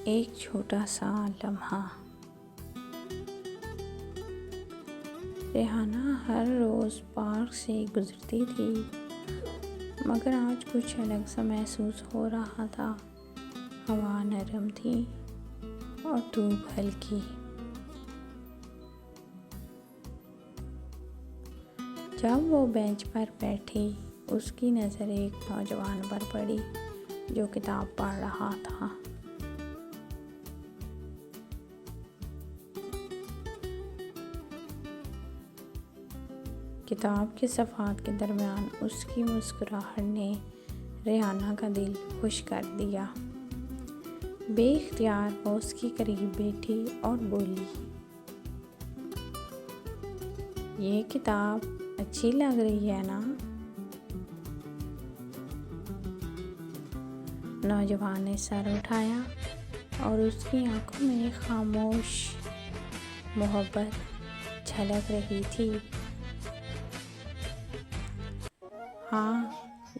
एक छोटा सा लम्हा। रेहाना हर रोज़ पार्क से गुजरती थी, मगर आज कुछ अलग सा महसूस हो रहा था। हवा नरम थी और धूप हल्की। जब वो बेंच पर बैठी, उसकी नज़र एक नौजवान पर पड़ी जो किताब पढ़ रहा था। किताब के सफ़ात के दरमियान उसकी मुस्कुराहट ने रेहाना का दिल खुश कर दिया। बेइख्तियार वो उसके करीब बैठी और बोली, ये किताब अच्छी लग रही है ना? नौजवान ने सर उठाया और उसकी आंखों में खामोश मोहब्बत झलक रही थी। हाँ,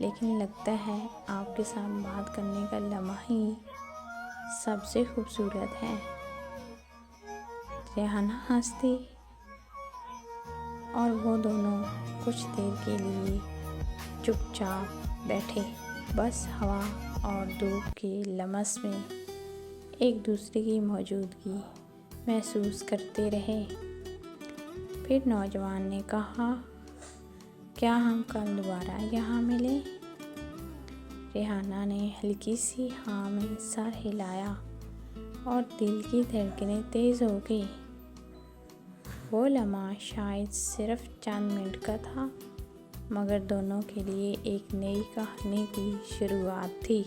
लेकिन लगता है आपके साथ बात करने का लम्हा ही सबसे खूबसूरत है। रेहाना हंसती और वो दोनों कुछ देर के लिए चुपचाप बैठे, बस हवा और धूप के लमस में एक दूसरे की मौजूदगी महसूस करते रहे। फिर नौजवान ने कहा, क्या हम कल दोबारा यहाँ मिलें? रेहाना ने हल्की सी हाँ में सर हिलाया और दिल की धड़कनें तेज़ हो गई। वो लम्हा शायद सिर्फ चंद मिनट का था, मगर दोनों के लिए एक नई कहानी की शुरुआत थी।